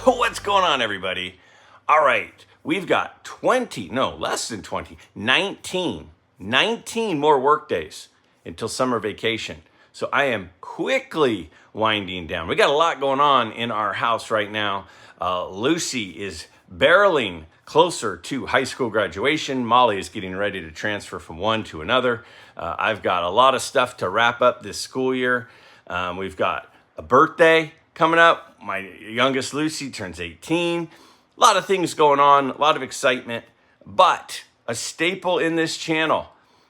What's going on, everybody? All right, we've got 19 more work days until summer vacation. So I am quickly winding down. We got a lot going on in our house right now. Lucy is barreling closer to high school graduation. Molly is getting ready to transfer from one to another. I've got a lot of stuff to wrap up this school year. We've got a birthday coming up. My youngest Lucy turns 18. A lot of things going on, a lot of excitement, but a staple in this channel,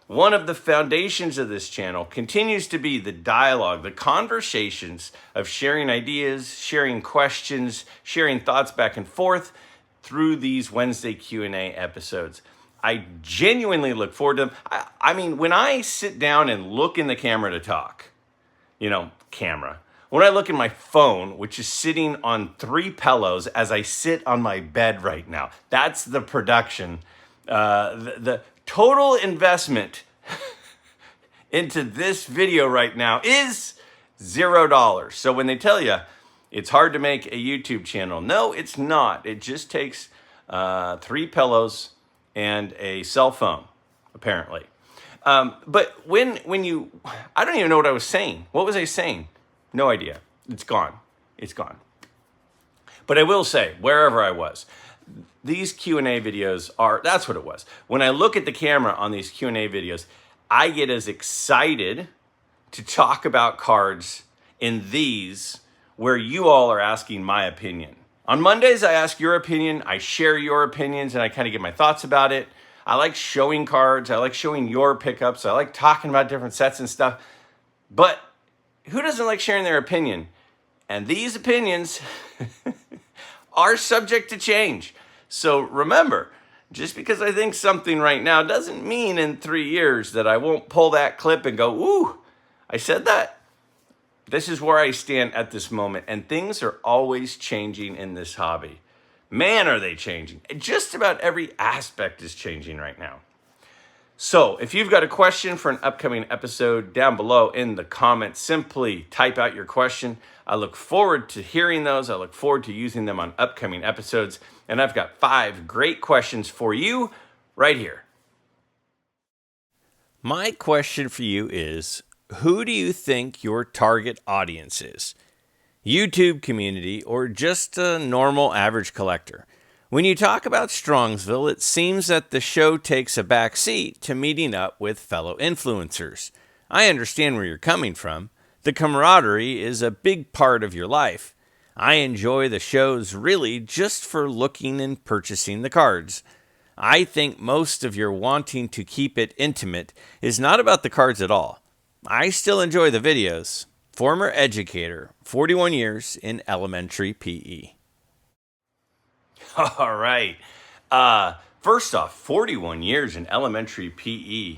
one of the foundations of this channel continues to be the dialogue, the conversations of sharing ideas, sharing questions, sharing thoughts back and forth through these Wednesday Q&A episodes. I genuinely look forward to them. I mean, when I sit down and look in the camera to talk, when I look at my phone, which is sitting on 3 pillows as I sit on my bed right now, that's the production. The total investment into this video right now is $0. So when they tell you it's hard to make a YouTube channel, no, it's not. It just takes 3 pillows and a cell phone, apparently. But when I don't even know what I was saying. What was I saying? No idea. It's gone. It's gone. But I will say, wherever I was, these Q&A videos that's what it was. When I look at the camera on these Q&A videos, I get as excited to talk about cards in these where you all are asking my opinion. On Mondays, I ask your opinion, I share your opinions, and I kind of give my thoughts about it. I like showing cards. I like showing your pickups. I like talking about different sets and stuff. But who doesn't like sharing their opinion? And these opinions are subject to change. So remember, just because I think something right now doesn't mean in 3 years that I won't pull that clip and go, ooh, I said that. This is where I stand at this moment. And things are always changing in this hobby. Man, are they changing. Just about every aspect is changing right now. So if you've got a question for an upcoming episode, down below in the comments, simply type out your question. I look forward to hearing those. I look forward to using them on upcoming episodes. And I've got 5 great questions for you right here. My question for you is, who do you think your target audience is? YouTube community or just a normal average collector? When you talk about Strongsville, it seems that the show takes a back seat to meeting up with fellow influencers. I understand where you're coming from. The camaraderie is a big part of your life. I enjoy the shows really just for looking and purchasing the cards. I think most of your wanting to keep it intimate is not about the cards at all. I still enjoy the videos. Former educator, 41 years in elementary PE. All right. First off, 41 years in elementary PE.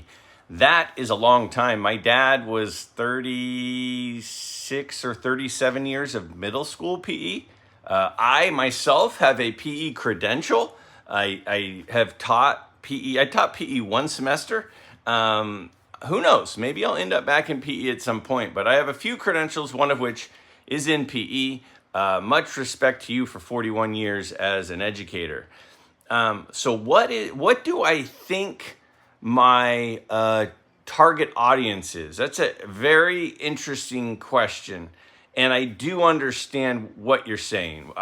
That is a long time. My dad was 36 or 37 years of middle school PE. I myself have a PE credential. I have taught PE. I taught PE one semester. Who knows? Maybe I'll end up back in PE at some point. But I have a few credentials, one of which is in PE. Much respect to you for 41 years as an educator. So what do I think my target audience is? That's a very interesting question. And I do understand what you're saying.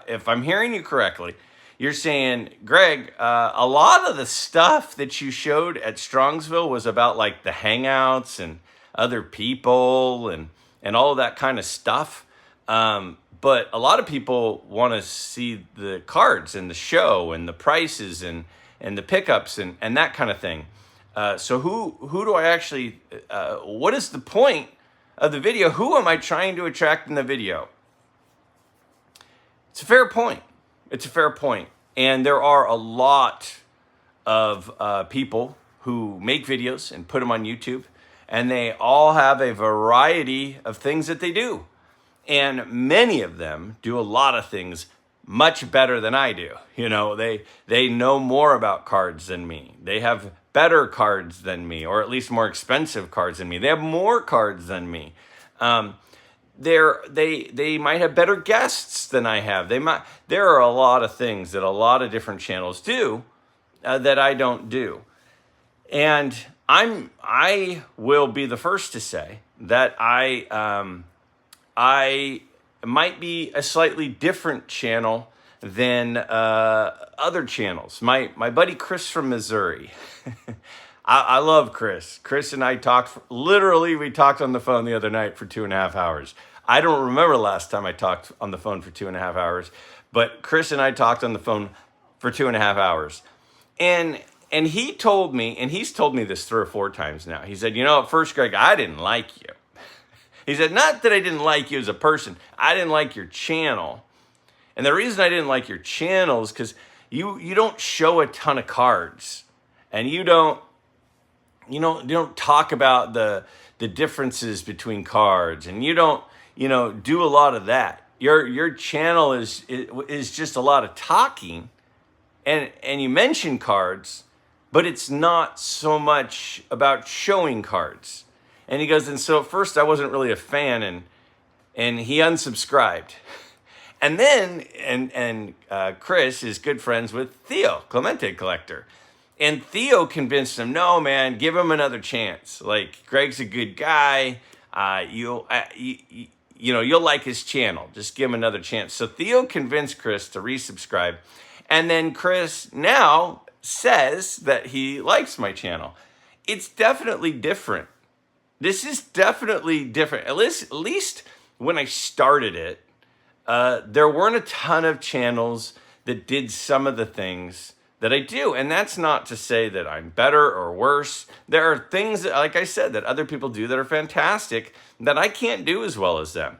If I'm hearing you correctly, you're saying, Greg, a lot of the stuff that you showed at Strongsville was about like the hangouts and other people and all of that kind of stuff. But a lot of people want to see the cards and the show and the prices and the pickups and that kind of thing. So who do I actually, what is the point of the video? Who am I trying to attract in the video? It's a fair point. It's a fair point. And there are a lot of people who make videos and put them on YouTube, and they all have a variety of things that they do. And many of them do a lot of things much better than I do. You know, they know more about cards than me. They have better cards than me, or at least more expensive cards than me. They have more cards than me. they might have better guests than I have. There are a lot of things that a lot of different channels do that I don't do. And I will be the first to say that I might be a slightly different channel than other channels. My buddy Chris from Missouri, I love Chris. Chris and I we talked on the phone the other night for 2.5 hours. I don't remember last time I talked on the phone for 2.5 hours, but Chris and I talked on the phone for 2.5 hours. And he told me, and he's told me this 3 or 4 times now. He said, at first, Greg, I didn't like you. He said, not that I didn't like you as a person. I didn't like your channel. And the reason I didn't like your channel is because you don't show a ton of cards. And you don't talk about the differences between cards. And you don't, do a lot of that. Your channel is just a lot of talking. And you mention cards, but it's not so much about showing cards. And he goes, and so at first I wasn't really a fan, and he unsubscribed. And then, Chris is good friends with Theo, Clemente Collector. And Theo convinced him, no, man, give him another chance. Like, Greg's a good guy. You'll like his channel. Just give him another chance. So Theo convinced Chris to resubscribe. And then Chris now says that he likes my channel. It's definitely different. This is definitely different. At least when I started it, there weren't a ton of channels that did some of the things that I do. And that's not to say that I'm better or worse. There are things, that, like I said, that other people do that are fantastic that I can't do as well as them.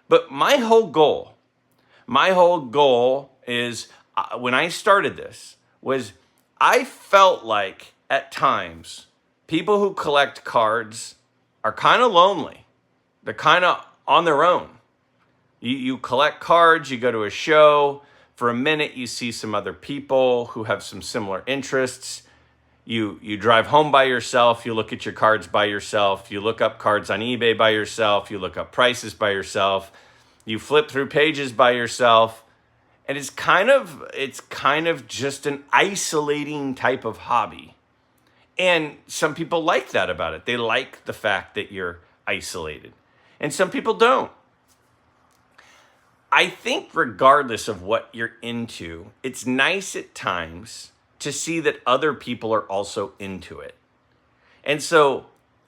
But my whole goal is, when I started this, was I felt like at times people who collect cards are kind of lonely. They're kind of on their own. You collect cards, you go to a show, for a minute you see some other people who have some similar interests. You drive home by yourself, you look at your cards by yourself, you look up cards on eBay by yourself, you look up prices by yourself, you flip through pages by yourself. And it's kind of just an isolating type of hobby. And some people like that about it. They like the fact that you're isolated. And some people don't. I think regardless of what you're into, it's nice at times to see that other people are also into it. And so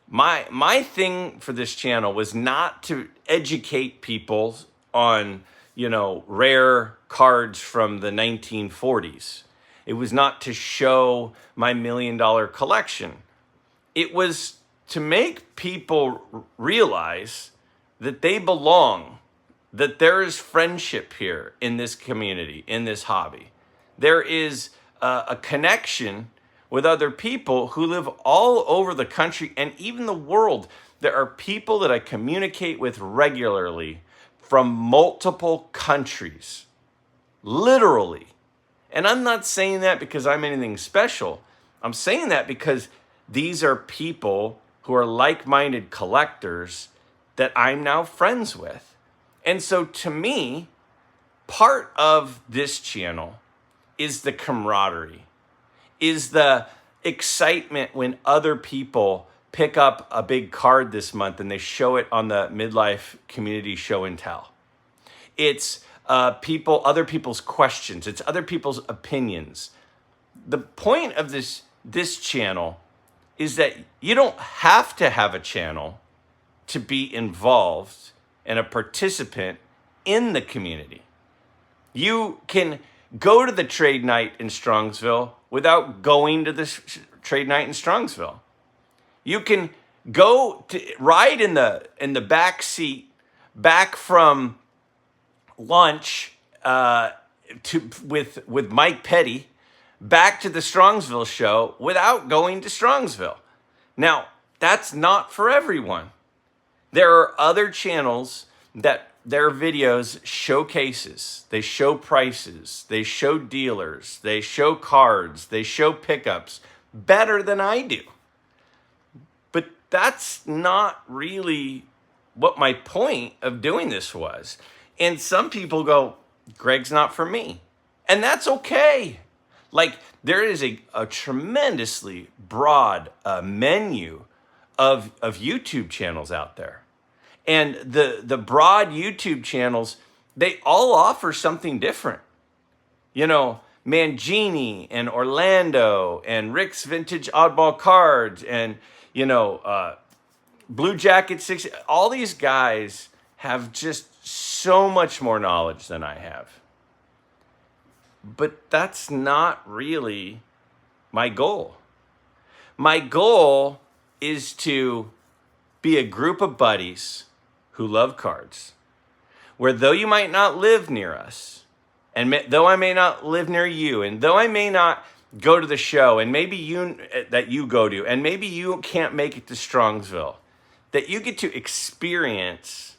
my thing for this channel was not to educate people on rare cards from the 1940s. It was not to show my $1 million collection. It was to make people realize that they belong, that there is friendship here in this community, in this hobby. There is a connection with other people who live all over the country and even the world. There are people that I communicate with regularly from multiple countries, literally. And I'm not saying that because I'm anything special. I'm saying that because these are people who are like-minded collectors that I'm now friends with. And so to me, part of this channel is the camaraderie, is the excitement when other people pick up a big card this month and they show it on the MidLife Community Show and Tell. It's other people's questions. It's other people's opinions. The point of this channel is that you don't have to have a channel to be involved and a participant in the community. You can go to the trade night in Strongsville without going to the trade night in Strongsville. You can go to ride in the back seat back from lunch with Mike Petty back to the Strongsville show without going to Strongsville. Now, that's not for everyone. There are other channels that their videos showcases, they show prices, they show dealers, they show cards, they show pickups better than I do. But that's not really what my point of doing this was. And some people go, Greg's not for me. And that's okay. Like, there is a tremendously broad menu of YouTube channels out there. And the broad YouTube channels, they all offer something different. You know, Mangini and Orlando and Rick's Vintage Oddball Cards and, Blue Jacket 6. All these guys have just so much more knowledge than I have. But that's not really my goal. My goal is to be a group of buddies who love cards, where though you might not live near us, and though I may not live near you, and though I may not go to the show, and maybe you go to, and maybe you can't make it to Strongsville, that you get to experience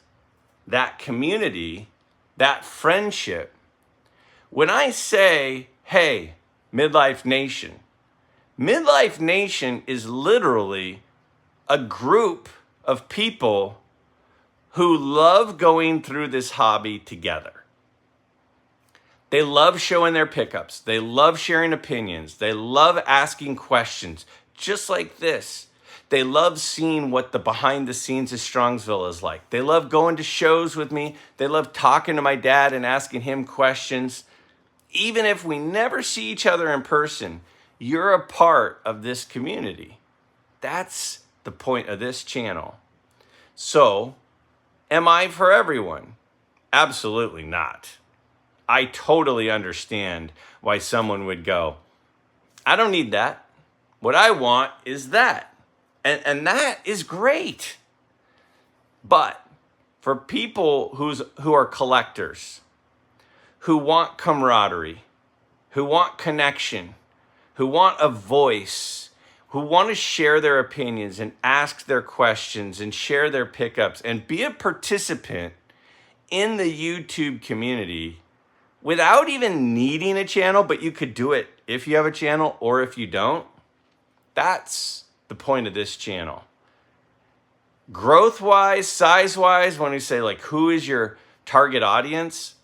that community, that friendship. When I say, hey, MidLife Nation is literally a group of people who love going through this hobby together. They love showing their pickups. They love sharing opinions. They love asking questions, just like this. They love seeing what the behind the scenes of Strongsville is like. They love going to shows with me. They love talking to my dad and asking him questions. Even if we never see each other in person, you're a part of this community. That's the point of this channel. So, am I for everyone? Absolutely not. I totally understand why someone would go, I don't need that. What I want is that. And that is great. But for people who are collectors, who want camaraderie, who want connection, who want a voice, who want to share their opinions and ask their questions and share their pickups and be a participant in the YouTube community without even needing a channel, but you could do it if you have a channel or if you don't. That's the point of this channel. Growth-wise, size-wise, when we say like who is your target audience,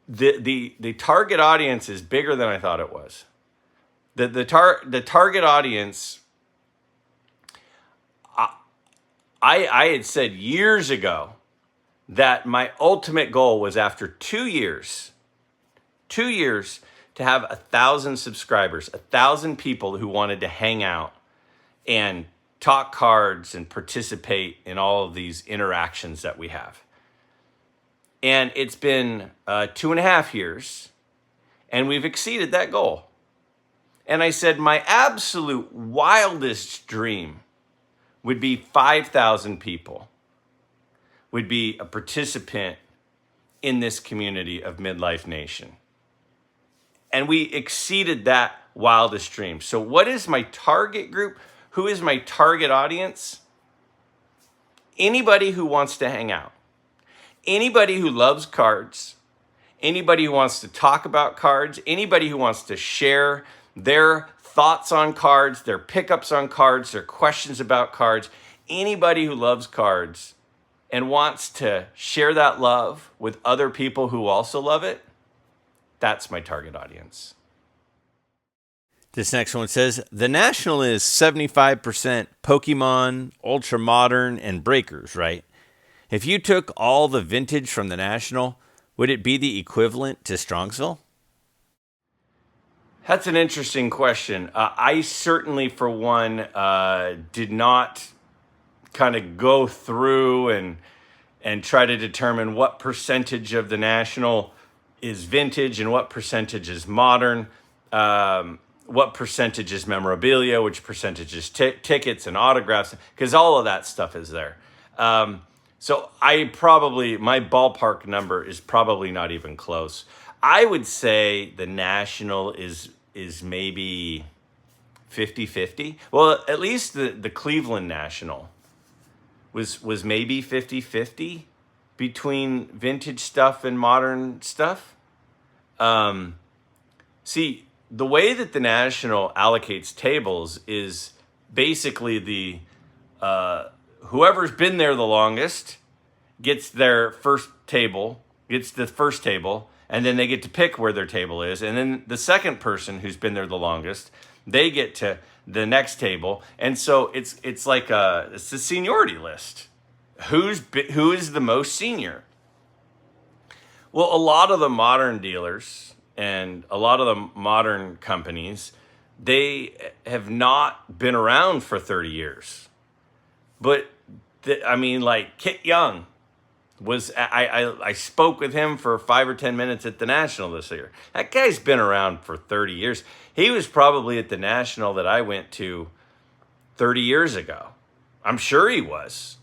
the target audience is bigger than I thought it was. The target audience, I had said years ago that my ultimate goal was after 2 years to have 1,000 subscribers, 1,000 people who wanted to hang out and talk cards and participate in all of these interactions that we have. And it's been 2.5 years, and we've exceeded that goal. And I said my absolute wildest dream would be 5,000 people would be a participant in this community of MidLife Nation. And we exceeded that wildest dream. So what is my target group? Who is my target audience? Anybody who wants to hang out. Anybody who loves cards. Anybody who wants to talk about cards. Anybody who wants to share their thoughts on cards, their pickups on cards, their questions about cards. Anybody who loves cards and wants to share that love with other people who also love it. That's my target audience. This next one says, the National is 75% Pokemon, Ultra Modern, and Breakers, right? If you took all the vintage from the National, would it be the equivalent to Strongsville? That's an interesting question. I certainly, for one, did not kind of go through and try to determine what percentage of the National is vintage and what percentage is modern, what percentage is memorabilia, which percentage is tickets and autographs, because all of that stuff is there. So my ballpark number is probably not even close. I would say the National is maybe 50-50. Well, at least the Cleveland National was maybe 50-50 between vintage stuff and modern stuff. See, the way that the National allocates tables is basically whoever's been there the longest gets the first table, and then they get to pick where their table is. And then the second person who's been there the longest, they get to the next table. And so it's like it's a seniority list. Who is the most senior? Well, a lot of the modern dealers and a lot of the modern companies, they have not been around for 30 years. But like Kit Young was, I spoke with him for 5 or 10 minutes at the National this year. That guy's been around for 30 years. He was probably at the National that I went to 30 years ago. I'm sure he was.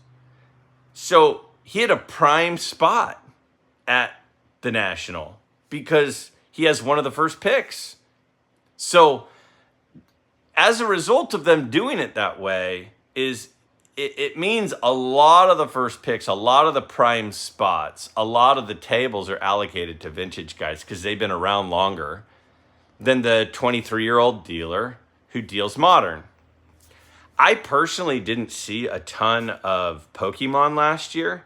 So he had a prime spot at the National because he has one of the first picks. So as a result of them doing it that way, it means a lot of the first picks, a lot of the prime spots, a lot of the tables are allocated to vintage guys because they've been around longer than the 23-year-old dealer who deals modern. I personally didn't see a ton of Pokemon last year.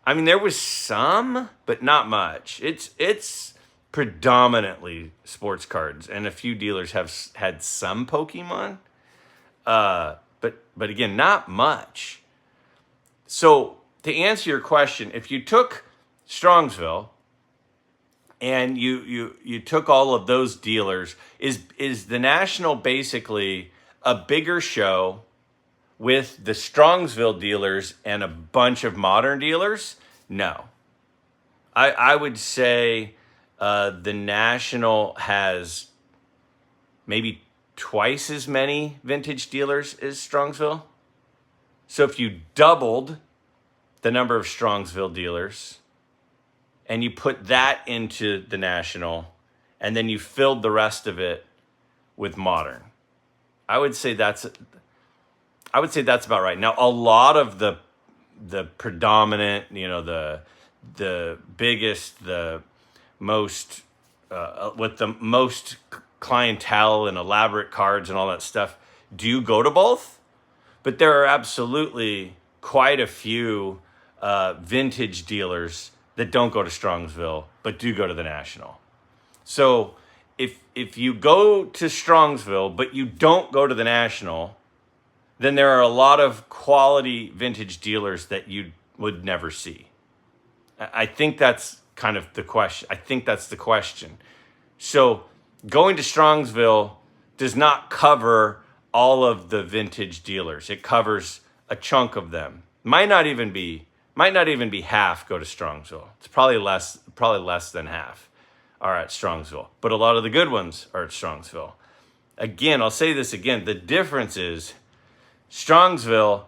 I mean, there was some, but not much. It's predominantly sports cards, and a few dealers have had some Pokemon. But again, not much. So to answer your question, if you took Strongsville and you took all of those dealers, is the National basically a bigger show with the Strongsville dealers and a bunch of modern dealers? No. I would say the National has maybe twice as many vintage dealers as Strongsville. So if you doubled the number of Strongsville dealers and you put that into the National and then you filled the rest of it with modern, I would say that's about right. Now, a lot of the predominant, the biggest, the most with the most clientele and elaborate cards and all that stuff do go to both, but there are absolutely quite a few vintage dealers that don't go to Strongsville but do go to the National. So if you go to Strongsville but you don't go to the National, then there are a lot of quality vintage dealers that you would never see. I think that's kind of the question. I think that's the question. So going to Strongsville does not cover all of the vintage dealers. It covers a chunk of them. Might not even be half go to Strongsville. It's probably less than half are at Strongsville. But a lot of the good ones are at Strongsville. Again, I'll say this again. The difference is Strongsville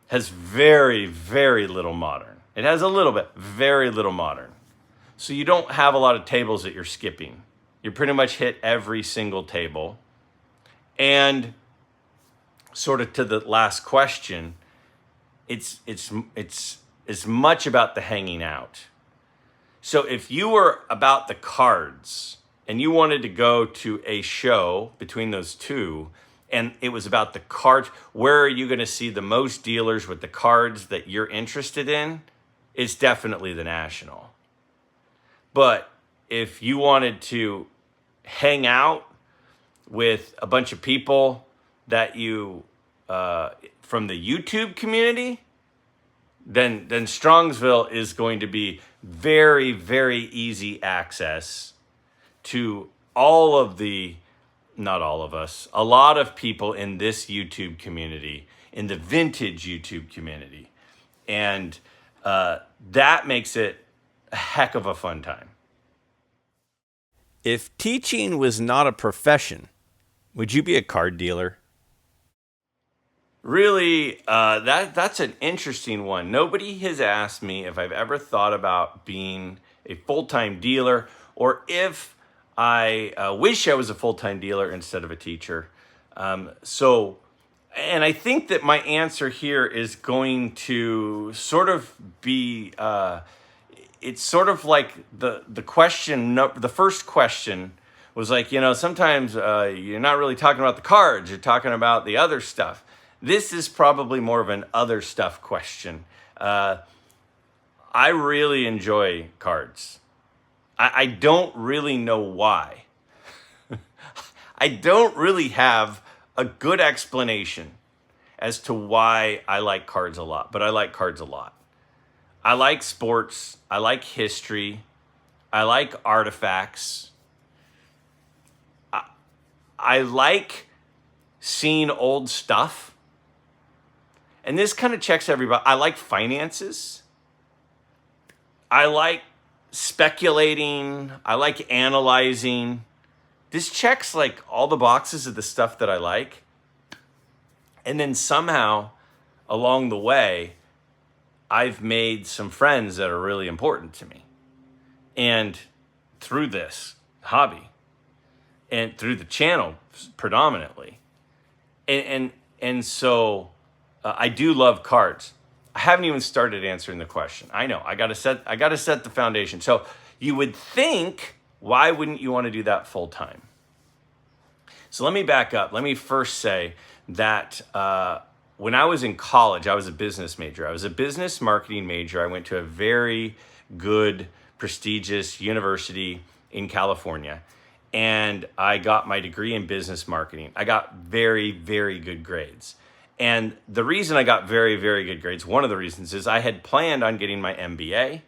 has very, very little modern. It has a little bit, very little modern. So you don't have a lot of tables that you're skipping. You pretty much hit every single table. And sort of to the last question, it's as much about the hanging out. So if you were about the cards and you wanted to go to a show between those two, and it was about the cards, where are you going to see the most dealers with the cards that you're interested in? It's definitely the National. But if you wanted to hang out with a bunch of people that you from the YouTube community, then Strongsville is going to be very, very easy access to all of the, not all of us, a lot of people in this YouTube community, in the vintage YouTube community. And that makes it a heck of a fun time. If teaching was not a profession, would you be a card dealer? Really, that's an interesting one. Nobody has asked me if I've ever thought about being a full-time dealer, or if I wish I was a full-time dealer instead of a teacher. And I think that my answer here is going to sort of be, it's sort of like the question, the first question was like, sometimes you're not really talking about the cards, you're talking about the other stuff. This is probably more of an other stuff question. I really enjoy cards. I don't really know why. I don't really have a good explanation as to why I like cards a lot, but I like cards a lot. I like sports. I like history. I like artifacts. I like seeing old stuff. And this kind of checks everybody. I like finances. I like speculating. I like analyzing. This checks like all the boxes of the stuff that I like. And then somehow along the way, I've made some friends that are really important to me. And through this hobby and through the channel predominantly. And so I do love cards. I haven't even started answering the question. I know I got to set the foundation. So you would think, why wouldn't you want to do that full time? So let me back up. Let me first say that when I was in college, I was a business major. I was a business marketing major. I went to a very good, prestigious university in California, and I got my degree in business marketing. I got very, very good grades. And the reason I got very, very good grades, one of the reasons is I had planned on getting my MBA,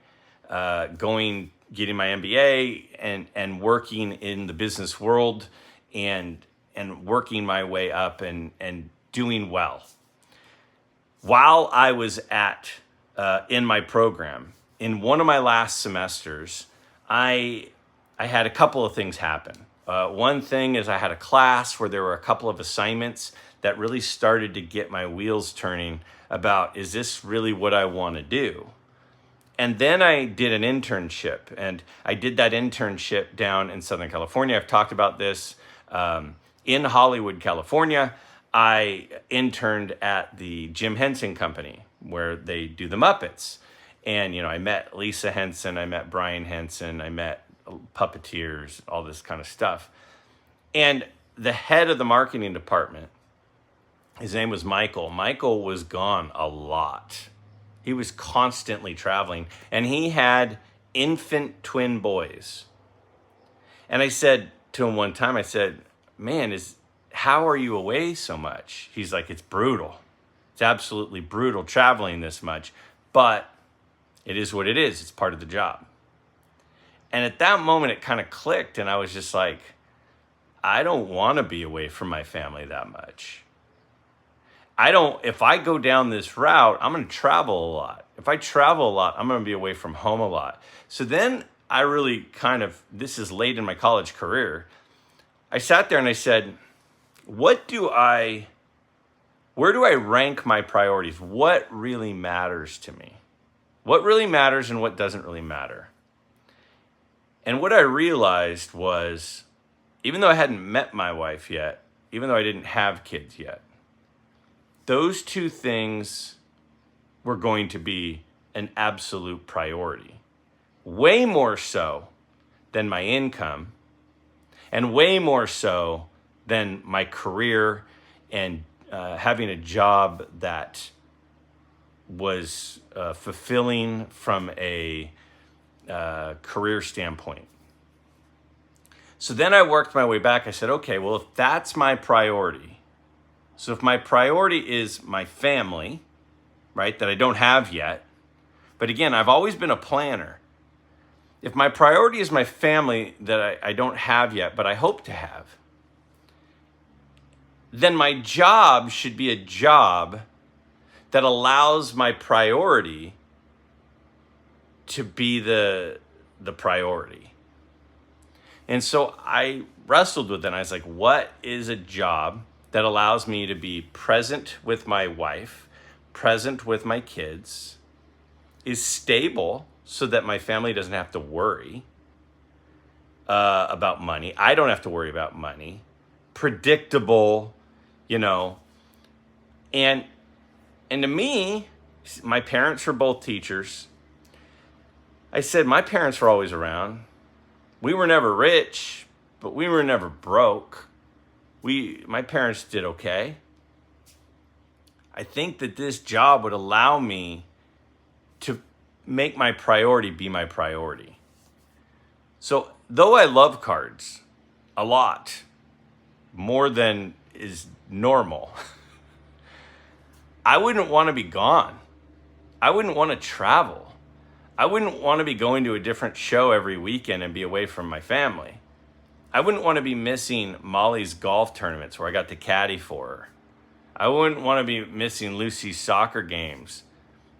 getting my MBA and working in the business world and working my way up and doing well. While I was in my program, in one of my last semesters, I had a couple of things happen. One thing is I had a class where there were a couple of assignments that really started to get my wheels turning about, is this really what I want to do? And then I did an internship, and I did that internship down in Southern California. I've talked about this. In Hollywood, California, I interned at the Jim Henson Company where they do the Muppets. And, I met Lisa Henson, I met Brian Henson, I met puppeteers, all this kind of stuff. And the head of the marketing department, his name was Michael. Michael was gone a lot. He was constantly traveling, and he had infant twin boys. And I said to him one time, I said, man, how are you away so much? He's like, it's brutal. It's absolutely brutal traveling this much, but it is what it is. It's part of the job. And at that moment, it kind of clicked, and I was just like, I don't want to be away from my family that much. If I go down this route, I'm going to travel a lot. If I travel a lot, I'm going to be away from home a lot. So then I really this is late in my college career, I sat there and I said, where do I rank my priorities? What really matters to me? What really matters and what doesn't really matter? And what I realized was, even though I hadn't met my wife yet, even though I didn't have kids yet, those two things were going to be an absolute priority. Way more so than my income, and way more so than my career and having a job that was fulfilling from a career standpoint. So then I worked my way back. I said, okay, well, if that's my priority, so if my priority is my family, right, that I don't have yet, but again, I've always been a planner. If my priority is my family that I don't have yet, but I hope to have, then my job should be a job that allows my priority to be the priority. And so I wrestled with it, and I was like, what is a job that allows me to be present with my wife, present with my kids, is stable so that my family doesn't have to worry about money. I don't have to worry about money. Predictable, And to me, my parents were both teachers. I said, my parents were always around. We were never rich, but we were never broke. My parents did okay. I think that this job would allow me to make my priority be my priority. So though I love cards a lot, more than is normal, I wouldn't want to be gone. I wouldn't want to travel. I wouldn't want to be going to a different show every weekend and be away from my family. I wouldn't want to be missing Molly's golf tournaments where I got to caddy for her. I wouldn't want to be missing Lucy's soccer games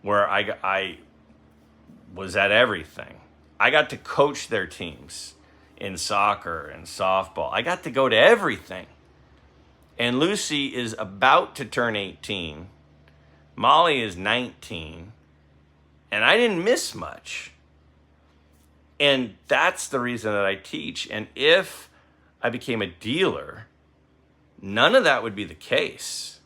where I was at everything. I got to coach their teams in soccer and softball. I got to go to everything. And Lucy is about to turn 18. Molly is 19. And I didn't miss much. And that's the reason that I teach. And if I became a dealer, none of that would be the case.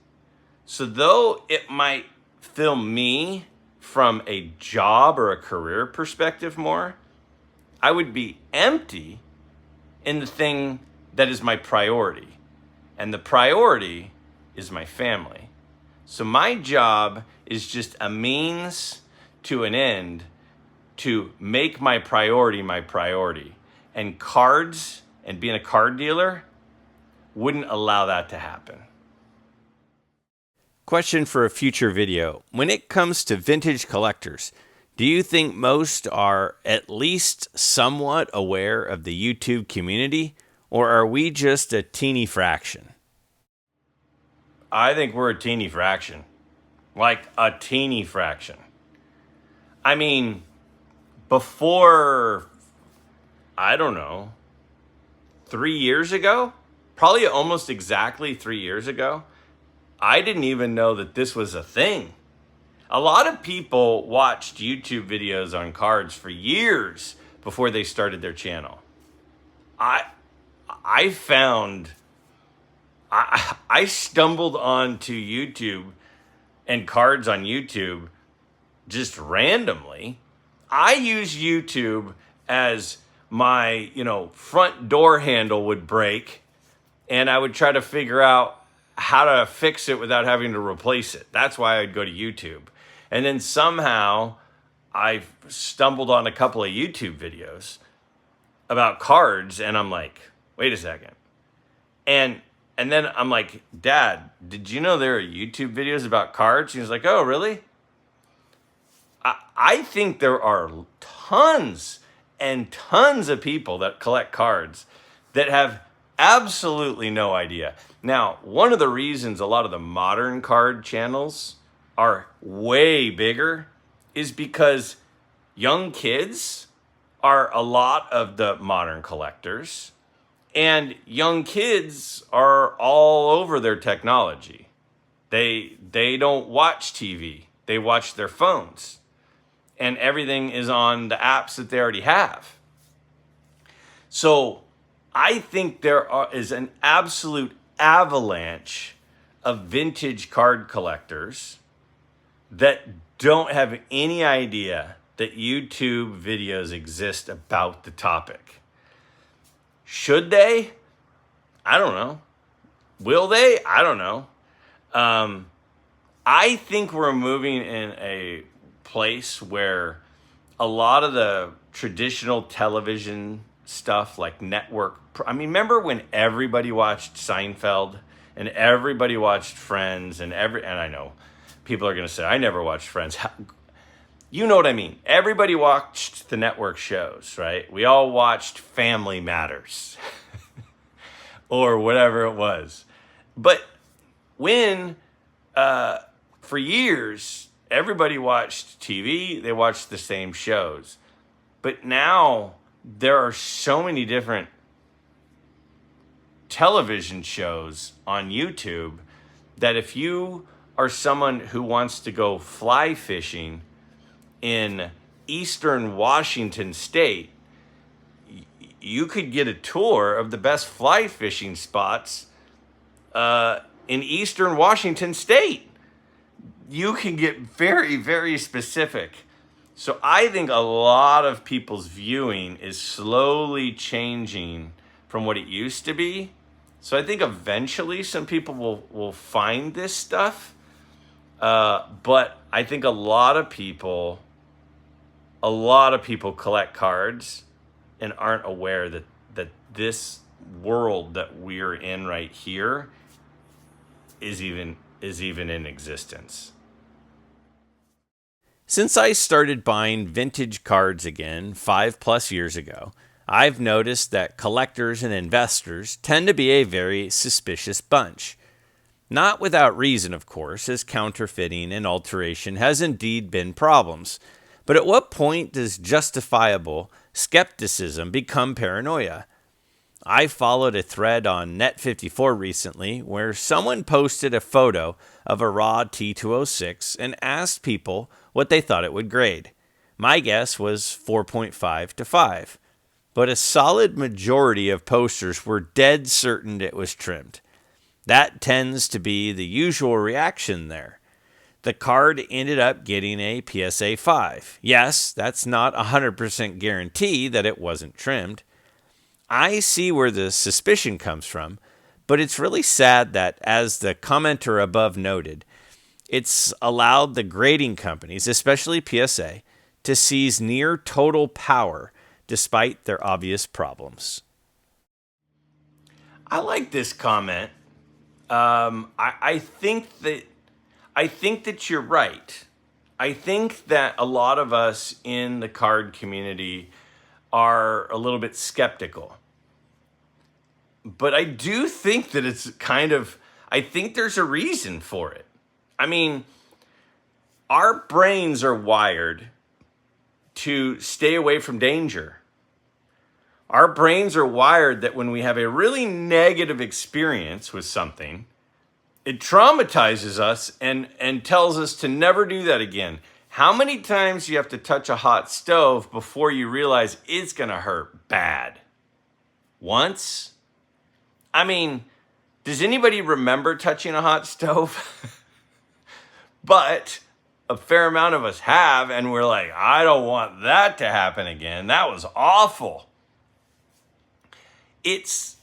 So though it might fill me from a job or a career perspective more, I would be empty in the thing that is my priority. And the priority is my family. So my job is just a means to an end to make my priority my priority. And cards and being a card dealer wouldn't allow that to happen. Question for a future video. When it comes to vintage collectors, do you think most are at least somewhat aware of the YouTube community, or are we just a teeny fraction? I think we're a teeny fraction. Like a teeny fraction. I mean, before, I don't know, 3 years ago, probably almost exactly 3 years ago, I didn't even know that this was a thing. A lot of people watched YouTube videos on cards for years before they started their channel. I stumbled onto YouTube and cards on YouTube just randomly. I use YouTube as my, front door handle would break, and I would try to figure out how to fix it without having to replace it. That's why I'd go to YouTube. And then somehow I stumbled on a couple of YouTube videos about cards, and I'm like, wait a second. And then I'm like, Dad, did you know there are YouTube videos about cards? He was like, oh, really? I think there are tons and tons of people that collect cards that have absolutely no idea. Now, one of the reasons a lot of the modern card channels are way bigger is because young kids are a lot of the modern collectors, and young kids are all over their technology. They don't watch TV. They watch their phones. And everything is on the apps that they already have. So I think there is an absolute avalanche of vintage card collectors that don't have any idea that YouTube videos exist about the topic. Should they? I don't know. Will they? I don't know. I think we're moving in a place where a lot of the traditional television stuff like network, remember when everybody watched Seinfeld and everybody watched Friends and I know people are going to say, I never watched Friends. You know what I mean? Everybody watched the network shows, right? We all watched Family Matters or whatever it was. But when, for years, everybody watched TV, they watched the same shows. But now there are so many different television shows on YouTube that if you are someone who wants to go fly fishing in eastern Washington state, you could get a tour of the best fly fishing spots in eastern Washington state. You can get very, very specific. So I think a lot of people's viewing is slowly changing from what it used to be. So I think eventually some people will find this stuff. But I think a lot of people collect cards and aren't aware that this world that we're in right here is even in existence. Since I started buying vintage cards again 5+ years ago, I've noticed that collectors and investors tend to be a very suspicious bunch. Not without reason, of course, as counterfeiting and alteration has indeed been problems. But at what point does justifiable skepticism become paranoia? I followed a thread on Net54 recently where someone posted a photo of a raw T206 and asked people what they thought it would grade. My guess was 4.5 to 5, but a solid majority of posters were dead certain it was trimmed. That tends to be the usual reaction there. The card ended up getting a PSA 5. Yes, that's not a 100% guarantee that it wasn't trimmed. I see where the suspicion comes from, but it's really sad that, as the commenter above noted, it's allowed the grading companies, especially PSA, to seize near total power despite their obvious problems. I like this comment. I think that you're right. I think that a lot of us in the card community are a little bit skeptical. But I do think that I think there's a reason for it. I mean, our brains are wired to stay away from danger. Our brains are wired that when we have a really negative experience with something, it traumatizes us and tells us to never do that again. How many times do you have to touch a hot stove before you realize it's going to hurt bad? Once? I mean, does anybody remember touching a hot stove? But a fair amount of us have, and we're like, I don't want that to happen again. That was awful. It's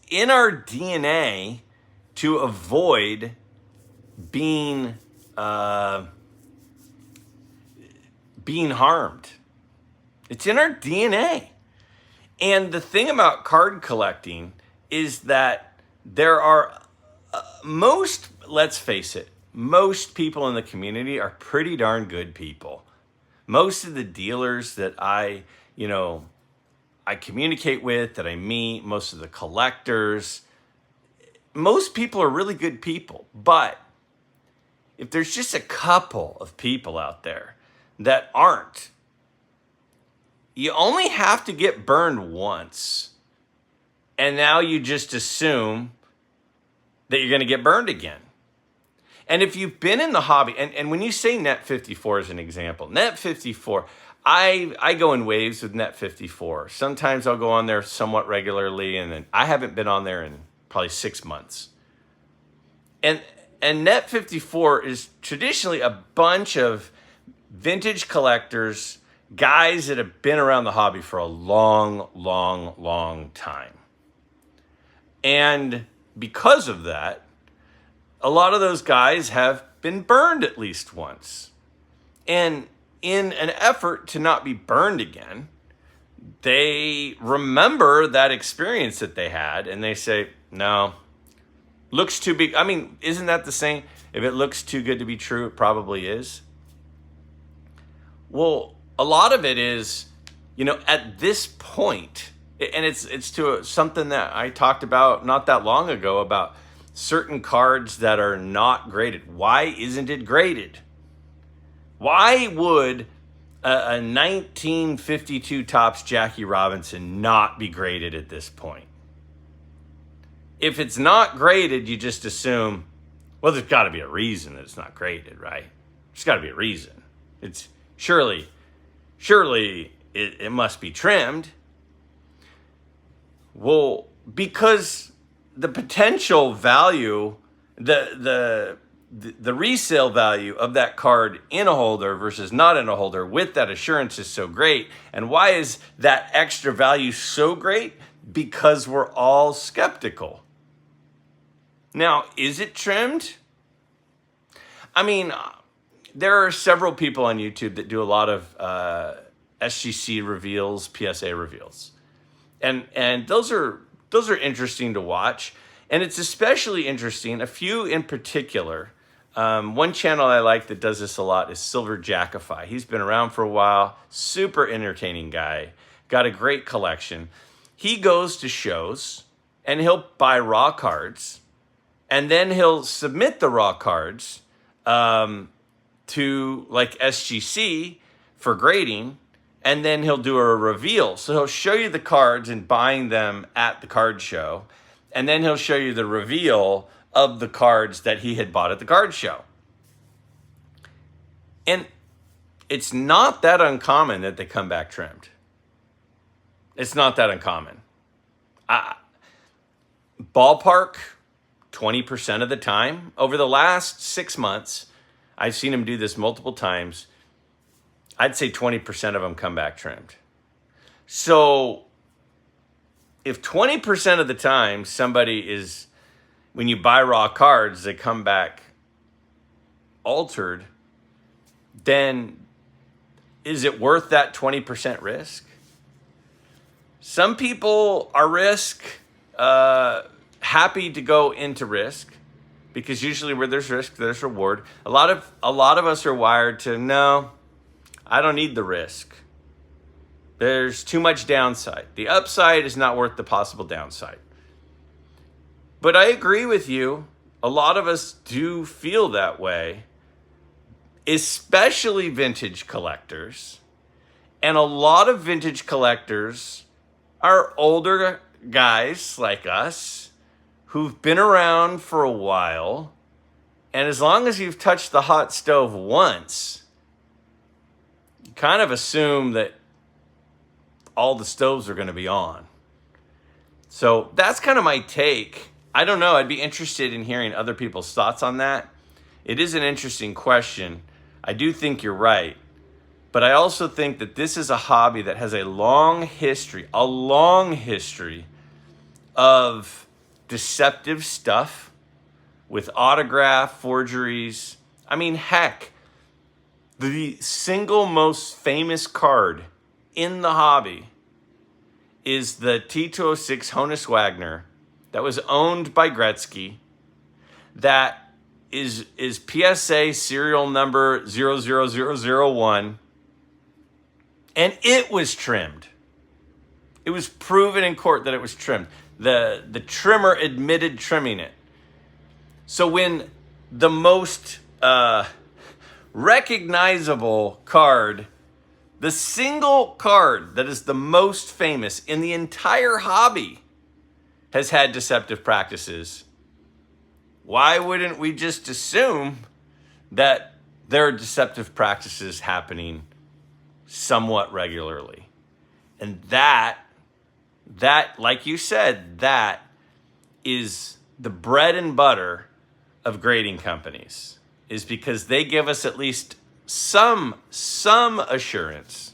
in our DNA to avoid being harmed. It's in our DNA. And the thing about card collecting is that there are let's face it, most people in the community are pretty darn good people. Most of the dealers that I communicate with, that I meet, most of the collectors, most people are really good people. But if there's just a couple of people out there that aren't, you only have to get burned once. And now you just assume that you're going to get burned again. And if you've been in the hobby, and when you say Net54 as an example, Net54, I go in waves with Net54. Sometimes I'll go on there somewhat regularly, and then I haven't been on there in probably 6 months. And Net54 is traditionally a bunch of vintage collectors, guys that have been around the hobby for a long, long, long time. And because of that, a lot of those guys have been burned at least once. And in an effort to not be burned again, they remember that experience that they had and they say, no, looks too big. I mean, isn't that the same? If it looks too good to be true, it probably is. Well, a lot of it is, at this point, and it's to something that I talked about not that long ago about certain cards that are not graded. Why isn't it graded? Why would a 1952 Topps Jackie Robinson not be graded at this point? If it's not graded, you just assume, well, there's got to be a reason that it's not graded, right? There's got to be a reason. It's surely it must be trimmed. Well, because the potential value, the resale value of that card in a holder versus not in a holder with that assurance is so great. And why is that extra value so great? Because we're all skeptical. Now, is it trimmed? I mean, there are several people on YouTube that do a lot of SGC reveals, PSA reveals, and those are interesting to watch, and it's especially interesting. A few in particular. One channel I like that does this a lot is Silver Jackify. He's been around for a while, super entertaining guy, got a great collection. He goes to shows and he'll buy raw cards, and then he'll submit the raw cards to like SGC for grading, and then he'll do a reveal. So he'll show you the cards and buying them at the card show, and then he'll show you the reveal of the cards that he had bought at the card show. And it's not that uncommon that they come back trimmed. It's not that uncommon. Ballpark, 20% of the time. Over the last 6 months, I've seen him do this multiple times. I'd say 20% of them come back trimmed. So if 20% of the time somebody is, when you buy raw cards, they come back altered, then is it worth that 20% risk? Some people are happy to go into risk, because usually where there's risk, there's reward. A lot of us are wired to, no, I don't need the risk. There's too much downside. The upside is not worth the possible downside. But I agree with you. A lot of us do feel that way, especially vintage collectors. And a lot of vintage collectors are older guys like us who've been around for a while. And as long as you've touched the hot stove once, you kind of assume that all the stoves are going to be on. So that's kind of my take. I don't know. I'd be interested in hearing other people's thoughts on that. It is an interesting question. I do think you're right. But I also think that this is a hobby that has a long history of deceptive stuff with autograph forgeries. I mean, heck, the single most famous card in the hobby is the T206 Honus Wagner that was owned by Gretzky, that is PSA serial number 00001, and it was trimmed. It was proven in court that it was trimmed. The trimmer admitted trimming it. So when the most recognizable card, the single card that is the most famous in the entire hobby, has had deceptive practices, why wouldn't we just assume that there are deceptive practices happening somewhat regularly? And that, like you said, that is the bread and butter of grading companies, is because they give us at least some assurance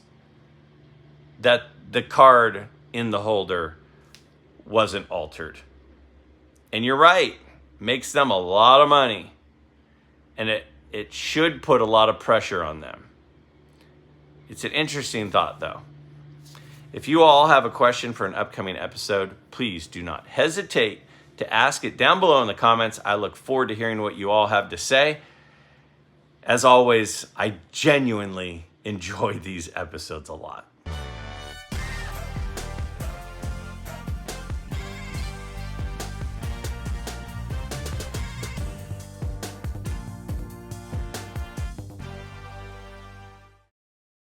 that the card in the holder wasn't altered. And you're right, makes them a lot of money, and it should put a lot of pressure on them. It's an interesting thought, though. If you all have a question for an upcoming episode, please do not hesitate to ask it down below in the comments. I look forward to hearing what you all have to say. As always, I genuinely enjoy these episodes a lot.